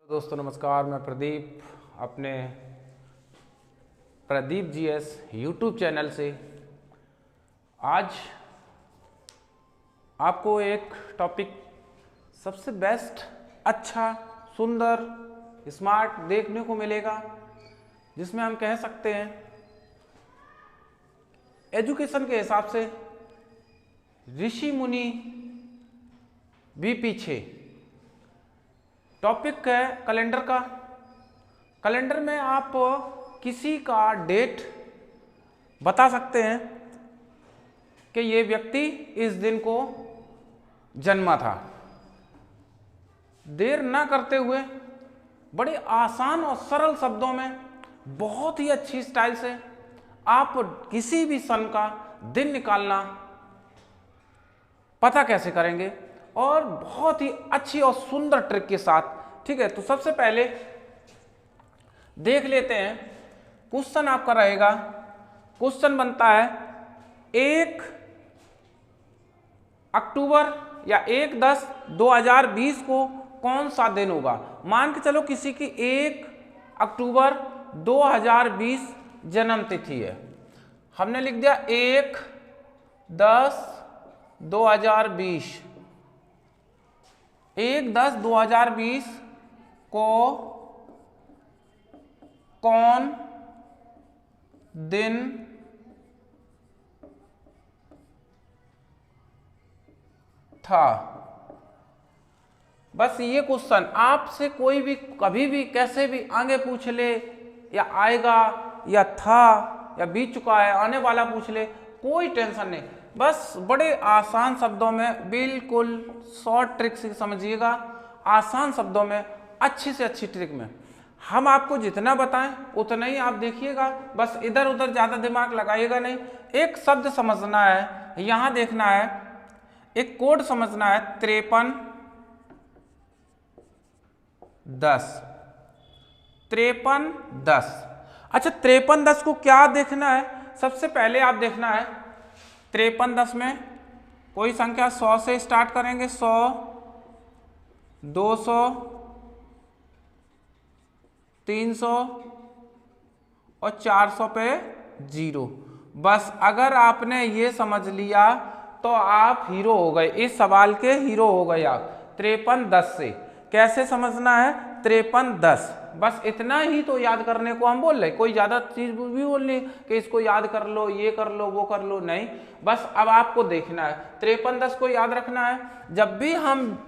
दोस्तों नमस्कार, मैं प्रदीप अपने प्रदीप जीएस यूट्यूब चैनल से आज आपको एक टॉपिक सबसे बेस्ट, अच्छा, सुंदर, स्मार्ट देखने को मिलेगा, जिसमें हम कह सकते हैं एजुकेशन के हिसाब से ऋषि मुनि भी पीछे। टॉपिक है कैलेंडर का। कैलेंडर में आप किसी का डेट बता सकते हैं कि ये व्यक्ति इस दिन को जन्मा था। देर ना करते हुए बड़े आसान और सरल शब्दों में बहुत ही अच्छी स्टाइल से आप किसी भी सन का दिन निकालना पता कैसे करेंगे, और बहुत ही अच्छी और सुंदर ट्रिक के साथ। ठीक है, तो सबसे पहले देख लेते हैं। क्वेश्चन आपका रहेगा, क्वेश्चन बनता है 1 अक्टूबर या 1/10/2020 को कौन सा दिन होगा। मान के चलो किसी की 1 अक्टूबर 2020 जन्म तिथि है। हमने लिख दिया 1/10/2020। 1/10/2020 को कौन दिन था। बस ये क्वेश्चन आपसे कोई भी कभी भी कैसे भी आगे पूछ ले, या आएगा या था या बीत चुका है, आने वाला पूछ ले, कोई टेंशन नहीं। बस बड़े आसान शब्दों में, बिल्कुल शॉर्ट ट्रिक से समझिएगा, आसान शब्दों में, अच्छी से अच्छी ट्रिक में। हम आपको जितना बताएं उतना ही आप देखिएगा, बस इधर उधर ज़्यादा दिमाग लगाइएगा नहीं। एक शब्द समझना है, यहाँ देखना है, एक कोड समझना है 5310। 5310। अच्छा, 5310 को क्या देखना है। सबसे पहले आप देखना है 5310 में कोई संख्या 100 से स्टार्ट करेंगे। 100, 200, 300 और 400 पे 0। बस अगर आपने ये समझ लिया तो आप हीरो हो गए, इस सवाल के हीरो हो गए आप। 5310 से कैसे समझना है, 5310, बस इतना ही तो याद करने को हम बोल रहे। कोई ज्यादा चीज भी बोल रही कि इसको याद कर लो, ये कर लो, वो कर लो, नहीं। बस अब आपको देखना है 5310 को याद रखना है। जब भी हम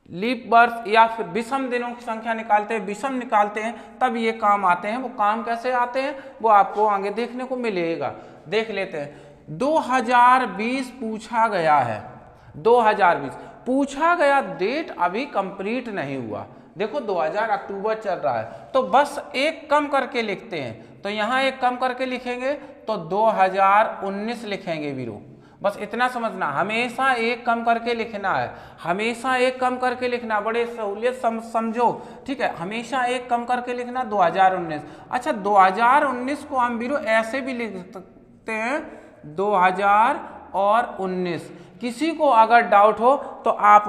लीप वर्ष या फिर विषम दिनों की संख्या निकालते हैं, विषम निकालते हैं, तब ये काम आते हैं। वो काम कैसे आते हैं वो आपको आगे देखने को मिलेगा। देख लेते हैं। 2020 पूछा गया है। 2020 पूछा गया, डेट अभी कंप्लीट नहीं हुआ। देखो 2000 अक्टूबर चल रहा है, तो बस एक कम करके लिखते हैं। तो यहाँ एक कम करके लिखेंगे तो 2019 लिखेंगे वीरो। बस इतना समझना, हमेशा एक कम करके लिखना है, हमेशा एक कम करके लिखना। बड़े सहूलियत समझो, ठीक है, हमेशा एक कम करके लिखना 2019। अच्छा, 2019 को हम वीरो ऐसे भी लिख सकते हैं 2019। किसी को अगर डाउट हो तो आप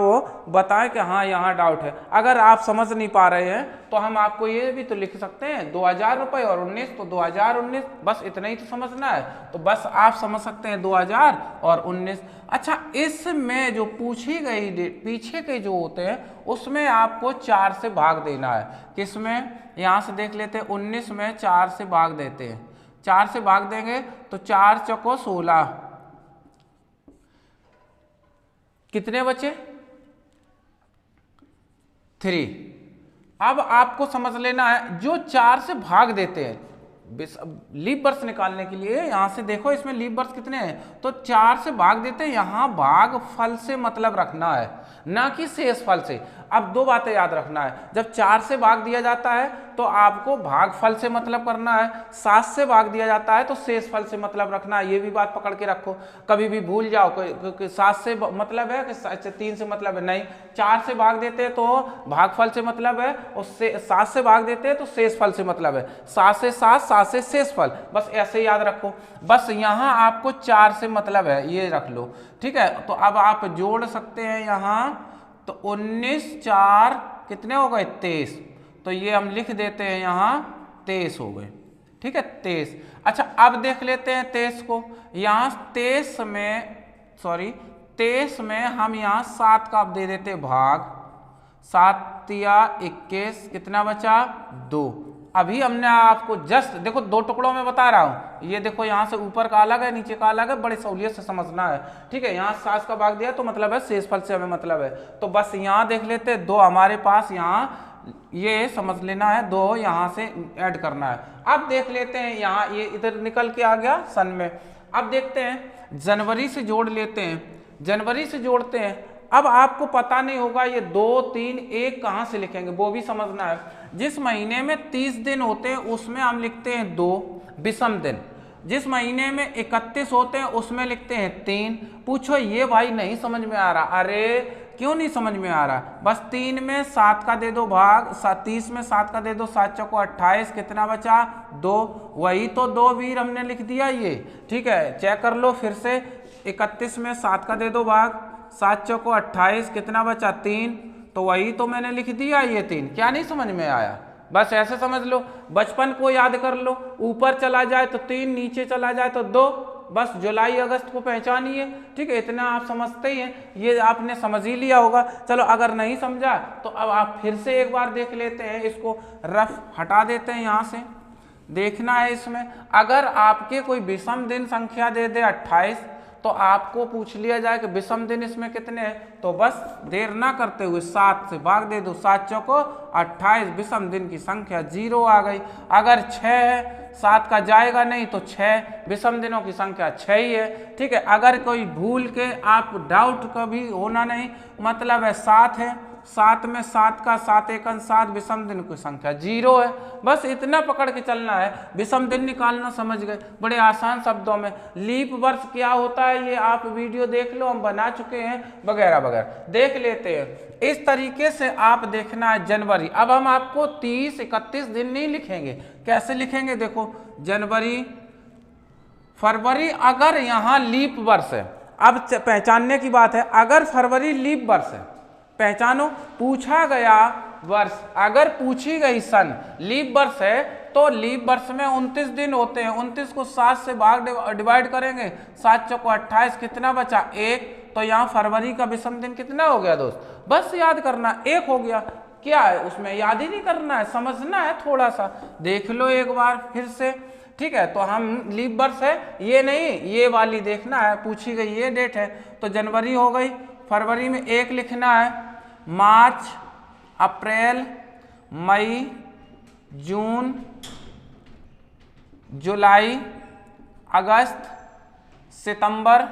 बताएं कि हाँ यहाँ डाउट है। अगर आप समझ नहीं पा रहे हैं तो हम आपको ये भी तो लिख सकते हैं 2000 रुपये और 19, तो 2019, बस इतना ही तो समझना है। तो बस आप समझ सकते हैं 2000 और 19। अच्छा, इसमें जो पूछी गई डेट पीछे के जो होते हैं उसमें आपको 4 से भाग देना है। किसमें, यहाँ से देख लेते हैं, 19 में 4 से भाग देते हैं। 4 से भाग देंगे तो 4 चौको 16, कितने बचे, 3। अब आपको समझ लेना है जो 4 से भाग देते हैं लीप वर्ष निकालने के लिए। यहां से देखो इसमें लीप वर्ष कितने हैं, तो 4 से भाग देते हैं। यहां भाग फल से मतलब रखना है, ना कि शेष फल से। अब दो बातें याद रखना है, जब 4 से भाग दिया जाता है तो आपको भागफल से मतलब करना है, 7 से भाग दिया जाता है तो शेष फल से मतलब रखना है। ये भी बात पकड़ के रखो, कभी भी भूल जाओ कि 7 से मतलब है कि 3 से मतलब है, नहीं। 4 से भाग देते हैं तो भागफल से मतलब है, और 7 से भाग देते हैं तो शेष फल से मतलब है। 7 से 7, 7 से शेष फल, बस ऐसे याद रखो। बस यहाँ आपको 4 से मतलब है, ये रख लो, ठीक है। तो अब आप जोड़ सकते हैं यहाँ, तो 19 4 कितने हो गए 23, तो ये हम लिख देते हैं यहाँ 23 हो गए, ठीक है 23। अच्छा अब देख लेते हैं 23 को, यहाँ 23 में हम यहाँ 7 का अब दे देते भाग, 7 या 21 कितना बचा 2। अभी हमने आपको जस्ट देखो 2 टुकड़ों में बता रहा हूं, ये देखो यहाँ से ऊपर का अलग है नीचे का अलग है, बड़ी सहूलियत से समझना है, ठीक है। यहाँ 7 का भाग दिया तो मतलब है शेषफल से हमें मतलब है, तो बस यहाँ देख लेते 2 हमारे पास, यहाँ ये समझ लेना है 2 यहाँ से ऐड करना है। अब देख लेते हैं यहाँ ये इधर निकल के आ गया सन में। अब देखते हैं जनवरी से जोड़ लेते हैं, जनवरी से जोड़ते हैं। अब आपको पता नहीं होगा ये 2, 3, 1 कहाँ से लिखेंगे वो भी समझना है। जिस महीने में 30 दिन होते हैं उसमें हम लिखते हैं 2 विषम दिन, जिस महीने में 31 होते हैं उसमें लिखते हैं 3। पूछो ये भाई नहीं समझ में आ रहा, अरे क्यों नहीं समझ में आ रहा, बस 3 में 7 का दे दो भाग, 30 में 7 का दे दो, 7 चौको 28 कितना बचा 2, वही तो 2 वीर हमने लिख दिया ये, ठीक है। चेक कर लो फिर से, 31 में 7 का दे दो भाग, 7 चौको 28 कितना बचा 3, तो वही तो मैंने लिख दिया ये 3। क्या नहीं समझ में आया, बस ऐसे समझ लो, बचपन को याद कर लो, ऊपर चला जाए तो 3, नीचे चला जाए तो 2, बस जुलाई अगस्त को पहचानिए, ठीक है। इतना आप समझते ही हैं, ये आपने समझ ही लिया होगा। चलो अगर नहीं समझा तो अब आप फिर से एक बार देख लेते हैं, इसको रफ हटा देते हैं यहाँ से। देखना है इसमें अगर आपके कोई विषम दिन संख्या दे दे 28, तो आपको पूछ लिया जाए कि विषम दिन इसमें कितने हैं, तो बस देर ना करते हुए 7 से भाग दे दो, 7 चौको 28, विषम दिन की संख्या 0 आ गई। अगर 6 है, 7 का जाएगा नहीं तो 6, विषम दिनों की संख्या 6 ही है, ठीक है। अगर कोई भूल के आप डाउट कभी होना नहीं, मतलब है 7 है, 7 में 7 का 7 एकन 7, विषम दिन की संख्या 0 है, बस इतना पकड़ के चलना है। विषम दिन निकालना समझ गए, बड़े आसान शब्दों में। लीप वर्ष क्या होता है ये आप वीडियो देख लो, हम बना चुके हैं वगैरह वगैरह, देख लेते हैं। इस तरीके से आप देखना है जनवरी। अब हम आपको 30, 31 दिन नहीं लिखेंगे, कैसे लिखेंगे देखो, जनवरी, फरवरी, अगर यहाँ लीप वर्ष है, अब पहचानने की बात है, अगर फरवरी लीप वर्ष है पहचानो, पूछा गया वर्ष, अगर पूछी गई सन लीप वर्ष है तो लीप वर्ष में 29 दिन होते हैं, 29 को 7 से भाग डिवाइड करेंगे, 7 चौको 28 कितना बचा 1, तो यहाँ फरवरी का विषम दिन कितना हो गया दोस्त, बस याद करना 1 हो गया। क्या है उसमें, याद ही नहीं करना है, समझना है थोड़ा सा, देख लो एक बार फिर से, ठीक है। तो हम लीप वर्ष है ये नहीं, ये वाली देखना है, पूछी गई ये डेट है, तो जनवरी हो गई। फरवरी में 1 लिखना है, मार्च, अप्रैल, मई, जून, जुलाई, अगस्त, सितंबर,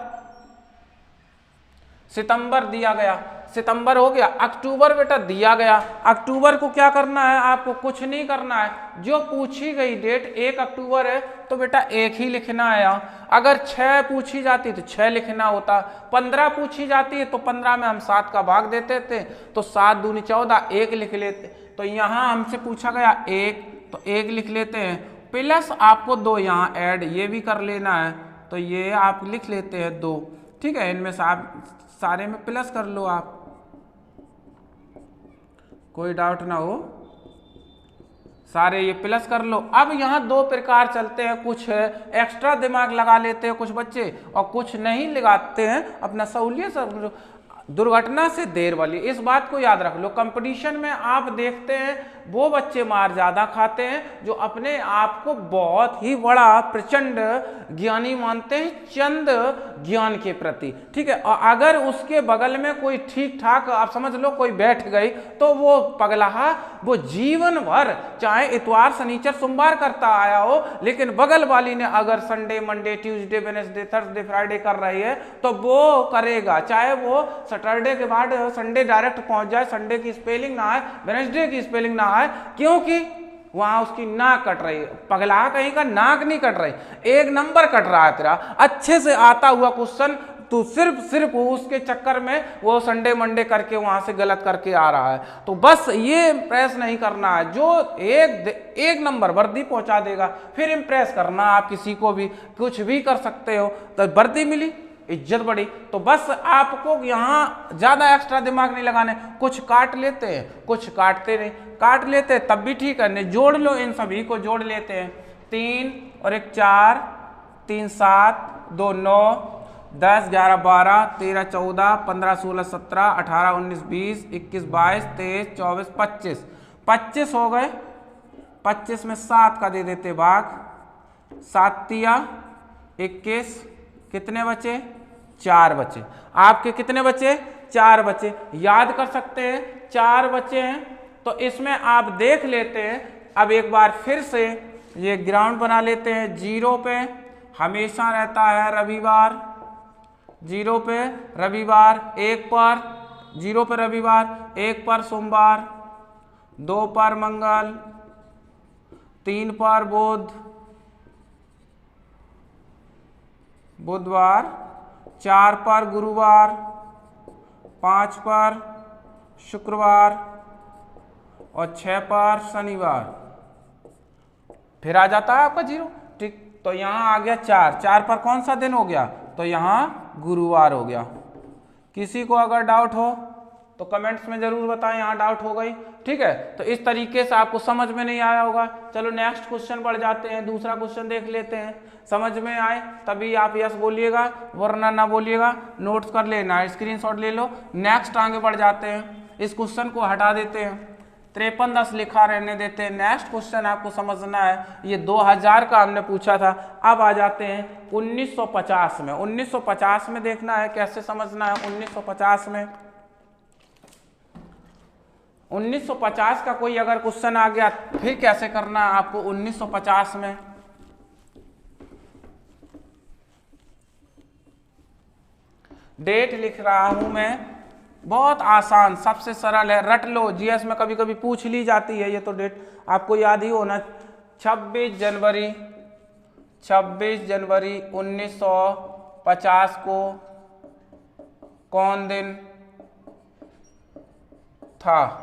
सितंबर दिया गया, सितंबर हो गया। अक्टूबर बेटा दिया गया, अक्टूबर को क्या करना है आपको, कुछ नहीं करना है, जो पूछी गई डेट 1 अक्टूबर है तो बेटा 1 ही लिखना है यहाँ। अगर 6 पूछी जाती तो 6 लिखना होता, 15 पूछी जाती है तो 15 में हम 7 का भाग देते थे, तो 7 दूनी 14, 1 लिख लेते। तो यहाँ हमसे पूछा गया 1, तो 1 लिख लेते हैं, प्लस आपको 2 यहाँ ऐड ये भी कर लेना है, तो ये आप लिख लेते हैं 2, ठीक है। इनमें से आप सारे में प्लस कर लो, आप कोई डाउट ना हो, सारे ये प्लस कर लो। अब यहाँ 2 प्रकार चलते हैं, कुछ एक्स्ट्रा दिमाग लगा लेते हैं कुछ बच्चे और कुछ नहीं लगाते हैं, अपना सहूलियत से। दुर्घटना से देर वाली, इस बात को याद रख लो। कंपटीशन में आप देखते हैं वो बच्चे मार ज्यादा खाते हैं जो अपने आप को बहुत ही बड़ा प्रचंड ज्ञानी मानते हैं चंद ज्ञान के प्रति, ठीक है। और अगर उसके बगल में कोई ठीक ठाक आप समझ लो कोई बैठ गई तो वो पगलाहा वो जीवन भर चाहे इतवार शनिचर सोमवार करता आया हो, लेकिन बगल वाली ने अगर Sunday Monday Tuesday Wednesday Thursday Friday कर रही है तो वो करेगा, चाहे वो सैटरडे के बाद संडे डायरेक्ट पहुंच जाए, संडे की स्पेलिंग ना आए, वेडनेसडे की स्पेलिंग ना आए, क्योंकि वहां उसकी नाक कट रही है। पगला कहीं का नाक नहीं कट रही, 1 नंबर कट रहा है तेरा, अच्छे से आता हुआ क्वेश्चन तू सिर्फ उसके चक्कर में वो संडे मंडे करके वहां से गलत करके आ रहा है। तो बस ये इम्प्रेस नहीं करना है, जो एक नंबर वर्दी पहुंचा देगा फिर इम्प्रेस करना। आप किसी को भी कुछ भी कर सकते हो, तो वर्दी मिली इज्जत बढ़ी। तो बस आपको यहाँ ज्यादा एक्स्ट्रा दिमाग नहीं लगाने, कुछ काट लेते हैं कुछ काटते नहीं, काट लेते हैं तब भी ठीक है, नहीं जोड़ लो, इन सभी को जोड़ लेते हैं। 3 और 1 4, 3 7, 2 9, 10 11 12 13 14 15 16 17 18 19 20 21 22 23 24 25, 25 हो गए। 25 में 7 का दे देते भाग, 7 तिया 21, कितने बचे? 4 बचे। आपके कितने बचे? 4 बचे। याद कर सकते हैं 4 बचे हैं, तो इसमें आप देख लेते हैं। अब एक बार फिर से ये ग्राउंड बना लेते हैं। 0 पे हमेशा रहता है रविवार, 0 पे रविवार, 1 पर 0 पे रविवार, 1 पर सोमवार, 2 पर मंगल, 3 पर बुधवार, 4 पर गुरुवार, 5 पर शुक्रवार और 6 पर शनिवार। फिर आ जाता है आपका 0, ठीक। तो यहाँ आ गया 4, 4 पर कौन सा दिन हो गया? तो यहाँ गुरुवार हो गया। किसी को अगर डाउट हो तो कमेंट्स में जरूर बताएं, यहाँ डाउट हो गई, ठीक है। तो इस तरीके से आपको समझ में नहीं आया होगा। चलो नेक्स्ट क्वेश्चन बढ़ जाते हैं, दूसरा क्वेश्चन देख लेते हैं। समझ में आए तभी आप यस बोलिएगा, वरना ना बोलिएगा। नोट्स कर लेना, स्क्रीनशॉट ले लो। नेक्स्ट आगे बढ़ जाते हैं, इस क्वेश्चन को हटा देते हैं, 53-10 लिखा रहने देते हैं। नेक्स्ट क्वेश्चन आपको समझना है, ये 2000 का हमने पूछा था। अब आ जाते हैं 1950 में। 1950 में देखना है कैसे समझना है। 1950 में 1950 का कोई अगर क्वेश्चन आ गया फिर कैसे करना है आपको 1950 में। डेट लिख रहा हूं मैं, बहुत आसान, सबसे सरल है, रट लो। जीएस में कभी कभी पूछ ली जाती है, ये तो डेट आपको याद ही होना। 26 जनवरी 1950 को कौन दिन था?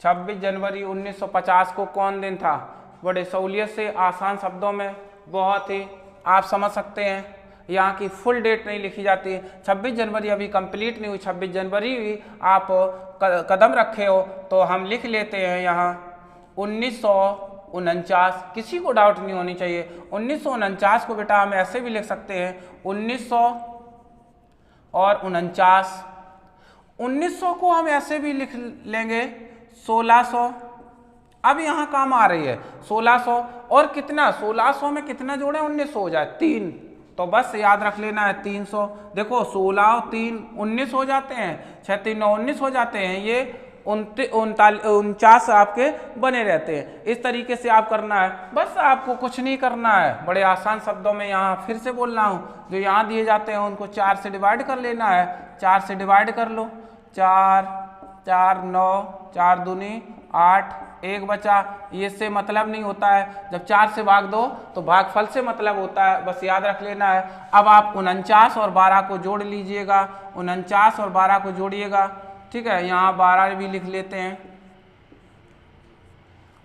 26 जनवरी 1950 को कौन दिन था? बड़े सहूलियत से आसान शब्दों में बहुत ही आप समझ सकते हैं। यहाँ की फुल डेट नहीं लिखी जाती है। 26 जनवरी अभी कंप्लीट नहीं हुई, 26 जनवरी भी आप कदम रखे हो तो हम लिख लेते हैं यहाँ 1949। किसी को डाउट नहीं होनी चाहिए। 1949 को बेटा हम ऐसे भी लिख सकते हैं 1900 और 49। 1900 को हम ऐसे भी लिख लेंगे 1600। अब यहाँ काम आ रही है 1600 और कितना, 1600 में कितना जोड़े? 1900 हो जाए 3, तो बस याद रख लेना है 300। देखो 16 और 3 19 हो जाते हैं, 6 3 9 19 हो जाते हैं, ये 49 आपके बने रहते हैं। इस तरीके से आप करना है, बस आपको कुछ नहीं करना है। बड़े आसान शब्दों में यहाँ फिर से बोल रहा हूँ, जो यहाँ दिए जाते हैं उनको 4 से डिवाइड कर लेना है। 4 से डिवाइड कर लो, 4 4 9, 4 दूनी 8, 1 बचा। ये से मतलब नहीं होता है, जब 4 से भाग दो तो भागफल से मतलब होता है, बस याद रख लेना है। अब आप 49 और 12 को जोड़ लीजिएगा, 49 और 12 को जोड़िएगा, ठीक है। यहाँ 12 भी लिख लेते हैं,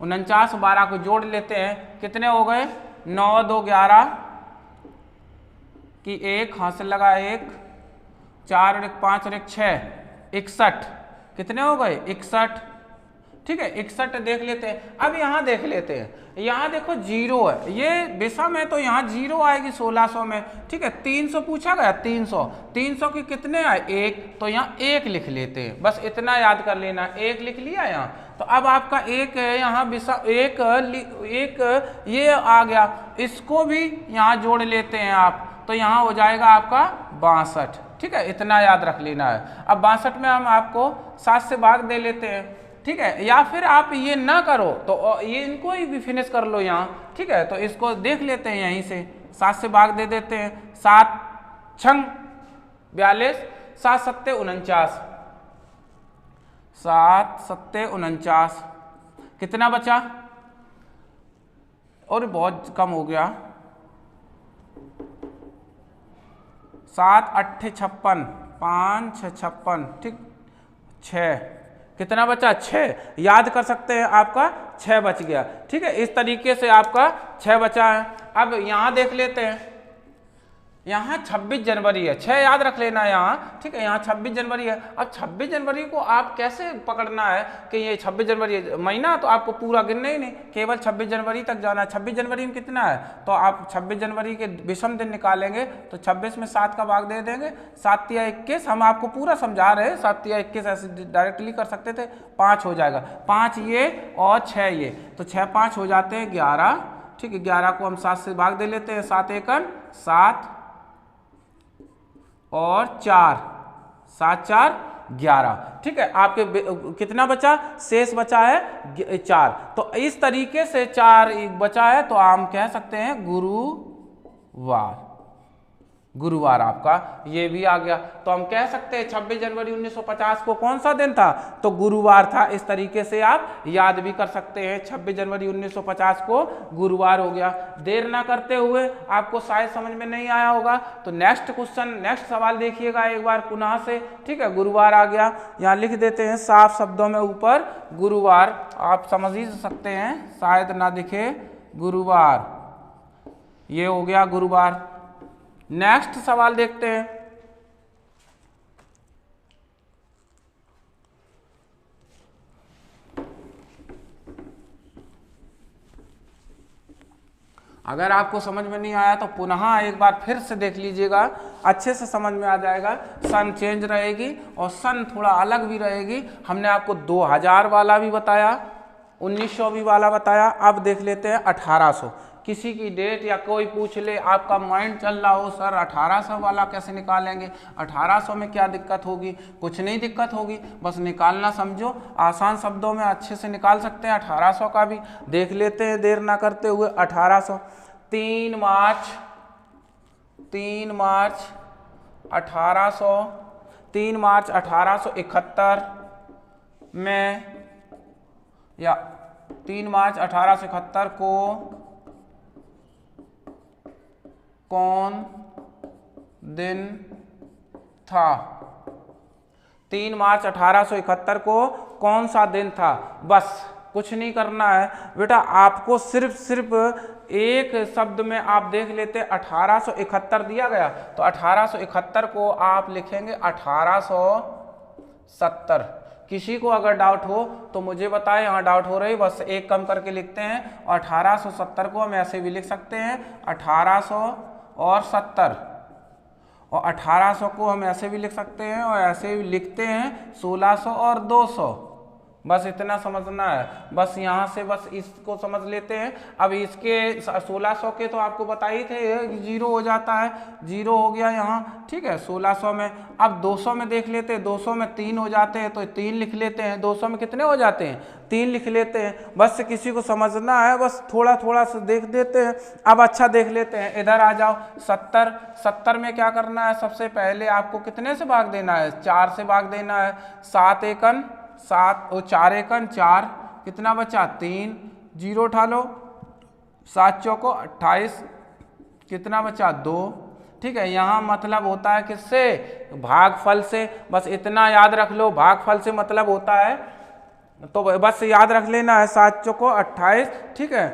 49 और 12 को जोड़ लेते हैं, कितने हो गए? 9 2 11 की 1 हाथ से लगा 1, 4 और 1 5 और 1 6, 61। कितने हो गए? 61, ठीक है। 61 देख लेते हैं। अब यहाँ देख लेते हैं, यहाँ देखो 0 है, ये विषम है तो यहाँ 0 आएगी 1600 में, ठीक है। 300 पूछा गया, 300 के कितने आए? 1, तो यहाँ 1 लिख लेते हैं, बस इतना याद कर लेना। 1 लिख लिया यहाँ, तो अब आपका 1 है यहाँ विषम, एक ये आ गया, इसको भी यहाँ जोड़ लेते हैं आप, तो यहाँ हो जाएगा आपका 62, ठीक है। इतना याद रख लेना है। अब 62 में हम आपको 7 से भाग दे लेते हैं, ठीक है। या फिर आप ये ना करो तो ये इनको ही भी फिनिश कर लो यहाँ, ठीक है। तो इसको देख लेते हैं, यहीं से 7 से भाग दे देते हैं। 7 छंग 42, 7 सत्ते 49, 7 सत्ते 49, कितना बचा? और बहुत कम हो गया, 7 8 56, 5 6 56, ठीक। 6 कितना बचा? 6 याद कर सकते हैं, आपका 6 बच गया, ठीक है। इस तरीके से आपका 6 बचा है। अब यहाँ देख लेते हैं, यहाँ 26 जनवरी है, 6 याद रख लेना यहाँ, ठीक है। यहाँ 26 जनवरी है। अब 26 जनवरी को आप कैसे पकड़ना है कि ये 26 जनवरी है महीना, तो आपको पूरा गिनना ही नहीं, केवल 26 जनवरी तक जाना है। 26 जनवरी में कितना है, तो आप 26 जनवरी के विषम दिन निकालेंगे तो 26 में 7 का भाग दे देंगे, 7 या 21, हम आपको पूरा समझा रहे हैं, 7 या 21 ऐसे डायरेक्टली कर सकते थे, 5 हो जाएगा, 5 ये और 6 ये, तो 6 5 हो जाते हैं 11, ठीक है। 11 को हम 7 से भाग दे लेते हैं, 7 एकन 7 और 4, 7 4 11, ठीक है। आपके कितना बचा, शेष बचा है 4, तो इस तरीके से 4 बचा है, तो हम कह सकते हैं गुरुवार, गुरुवार आपका ये भी आ गया। तो हम कह सकते हैं 26 जनवरी 1950 को कौन सा दिन था, तो गुरुवार था। इस तरीके से आप याद भी कर सकते हैं, 26 जनवरी 1950 को गुरुवार हो गया। देर ना करते हुए, आपको शायद समझ में नहीं आया होगा, तो नेक्स्ट क्वेश्चन, नेक्स्ट सवाल देखिएगा एक बार पुनः से, ठीक है। गुरुवार आ गया, यहाँ लिख देते हैं साफ शब्दों में ऊपर गुरुवार, आप समझ ही सकते हैं, शायद ना दिखे, गुरुवार, ये हो गया गुरुवार। नेक्स्ट सवाल देखते हैं। अगर आपको समझ में नहीं आया तो पुनः एक बार फिर से देख लीजिएगा, अच्छे से समझ में आ जाएगा। सन चेंज रहेगी और सन थोड़ा अलग भी रहेगी। हमने आपको 2000 वाला भी बताया, 1900 भी वाला बताया, अब देख लेते हैं 1800। किसी की डेट या कोई पूछ ले, आपका माइंड चल रहा हो सर 1800 वाला कैसे निकालेंगे, 1800 में क्या दिक्कत होगी, कुछ नहीं दिक्कत होगी, बस निकालना समझो, आसान शब्दों में अच्छे से निकाल सकते हैं। 1800 का भी देख लेते हैं देर ना करते हुए। 1800 3 मार्च 1871 में, या 3 मार्च 1871 को कौन दिन था, 3 मार्च 1871 को कौन सा दिन था। बस कुछ नहीं करना है बेटा, आपको सिर्फ एक शब्द में आप देख लेते, 1871 दिया गया, तो 1871 को आप लिखेंगे 1870। किसी को अगर डाउट हो तो मुझे बताएं, यहाँ डाउट हो रही, बस एक कम करके लिखते हैं। और 1870 को हम ऐसे भी लिख सकते हैं 1870, और 1800 को हम ऐसे भी लिख सकते हैं, और ऐसे भी लिखते हैं 1600 और 200। बस इतना समझना है, बस यहाँ से बस इसको समझ लेते हैं। अब इसके 1600 के तो आपको बताए थे, 0 हो जाता है, 0 हो गया यहाँ, ठीक है। 1600 में, अब 200 में देख लेते हैं, 200 में 3 हो जाते हैं, तो 3 लिख लेते हैं। 200 में कितने हो जाते हैं, 3 लिख लेते हैं। बस किसी को समझना है, बस थोड़ा थोड़ा सा देख देते हैं। अब अच्छा देख लेते हैं, इधर आ जाओ। 70 में क्या करना है, सबसे पहले आपको कितने से भाग देना है, 4 से भाग देना है। 7 एकन 7 और 4 एकन 4, कितना बचा 3, 0 उठा लो, 7 चौको 28, कितना बचा 2, ठीक है। यहाँ मतलब होता है किससे, भागफल से, बस इतना याद रख लो, भागफल से मतलब होता है, तो बस याद रख लेना है 7 चौको 28, ठीक है।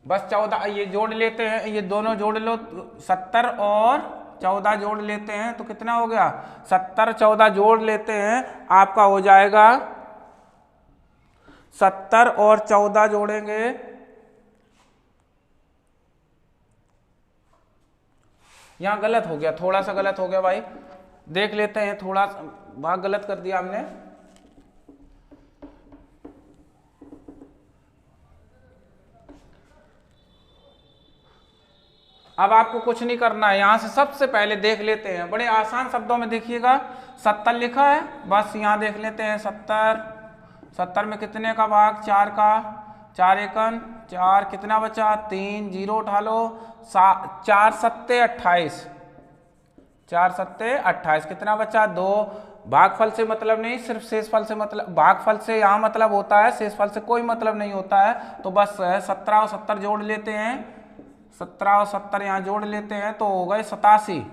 बस 14 ये जोड़ लेते हैं, ये दोनों जोड़ लो, 70 और 14 जोड़ लेते हैं तो कितना हो गया, 70 14 जोड़ लेते हैं, आपका हो जाएगा 70 और 14 जोड़ेंगे, यहां गलत हो गया, थोड़ा सा गलत हो गया भाई, देख लेते हैं, थोड़ा भाग गलत कर दिया हमने। अब आपको कुछ नहीं करना है, यहां से सबसे पहले देख लेते हैं, बड़े आसान शब्दों में देखिएगा। 70 लिखा है, बस यहां देख लेते हैं 70 में कितने का भाग, 4 का, 4 एकन 4, कितना बचा 3, 0 उठा लो, 4 सत्ते 28, 4 सत्ते 28, कितना बचा 2। भागफल से मतलब नहीं, सिर्फ शेषफल से मतलब, भागफल से यहाँ मतलब होता है, शेषफल से कोई मतलब नहीं होता है। तो बस 17 और 70 जोड़ लेते हैं, 17 और 70 यहाँ जोड़ लेते हैं तो हो गए 87,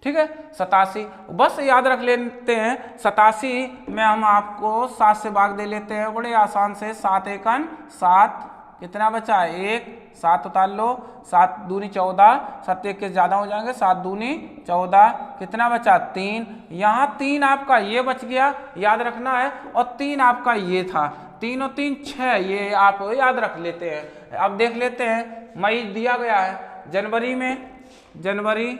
ठीक है 87। बस याद रख लेते हैं 87 में हम आपको 7 से भाग दे लेते हैं, बड़े आसान से, 7 एकन 7, कितना बचा 1, 7 उतार लो, 7 दूनी 14, 7 1 के ज़्यादा हो जाएंगे, 7 दूनी 14, कितना बचा 3, यहाँ 3 आपका ये बच गया, याद रखना है, और 3 आपका ये था, 3 और 3 6, ये आप याद रख लेते हैं। अब देख लेते हैं, मई दिया गया है, जनवरी में, जनवरी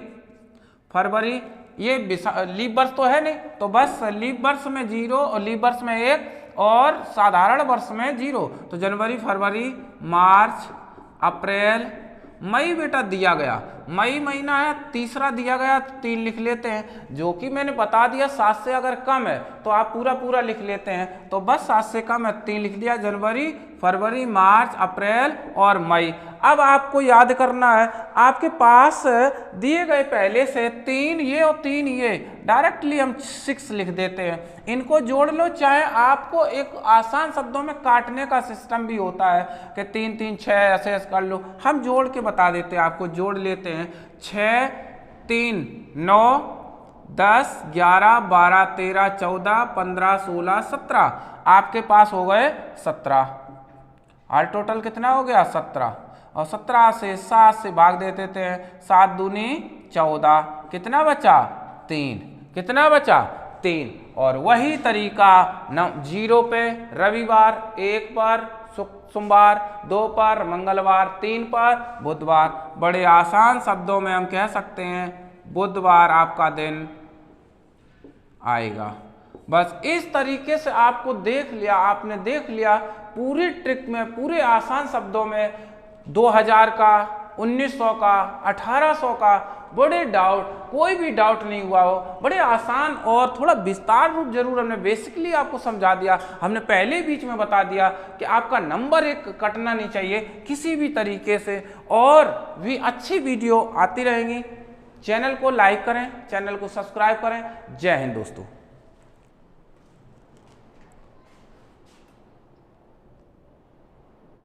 फरवरी, ये लीप वर्ष तो है नहीं, तो बस लीप वर्ष में 0 और लीप वर्ष में 1 और साधारण वर्ष में 0, तो जनवरी फरवरी मार्च अप्रैल मई बेटा दिया गया, मई महीना है, तीसरा दिया गया, 3 लिख लेते हैं, जो कि मैंने बता दिया 7 से अगर कम है तो आप पूरा पूरा लिख लेते हैं, तो बस 7 से कम है 3 लिख दिया, जनवरी फरवरी मार्च अप्रैल और मई। अब आपको याद करना है, आपके पास दिए गए पहले से 3 ये और 3 ये, डायरेक्टली हम 6 लिख देते हैं, इनको जोड़ लो, चाहे आपको एक आसान शब्दों में काटने का सिस्टम भी होता है कि 3 3 6 ऐसे कर लो, हम जोड़ के बता देते हैं आपको, जोड़ लेते हैं, 6 3 9 10 11 12 13 14 15 16 17, आपके पास हो गए 17, और टोटल कितना हो गया 17, और 17 से 7 से भाग दे देते हैं, 7 दूनी 14, कितना बचा 3, कितना बचा 3, और वही तरीका 0 पे रविवार, 1 पर सोमवार, 2 पर मंगलवार, 3 पर बुधवार, बड़े आसान शब्दों में हम कह सकते हैं बुधवार आपका दिन आएगा। बस इस तरीके से आपको देख लिया, आपने देख लिया पूरी ट्रिक में, पूरे आसान शब्दों में, 2000 का, 1900 का, 1800 का, बड़े डाउट, कोई भी डाउट नहीं हुआ हो, बड़े आसान और थोड़ा विस्तार रूप जरूर हमने बेसिकली आपको समझा दिया, हमने पहले बीच में बता दिया कि आपका नंबर 1 कटना नहीं चाहिए किसी भी तरीके से, और भी अच्छी वीडियो आती रहेंगी। चैनल को लाइक करें, चैनल को सब्सक्राइब करें। जय हिंद दोस्तों।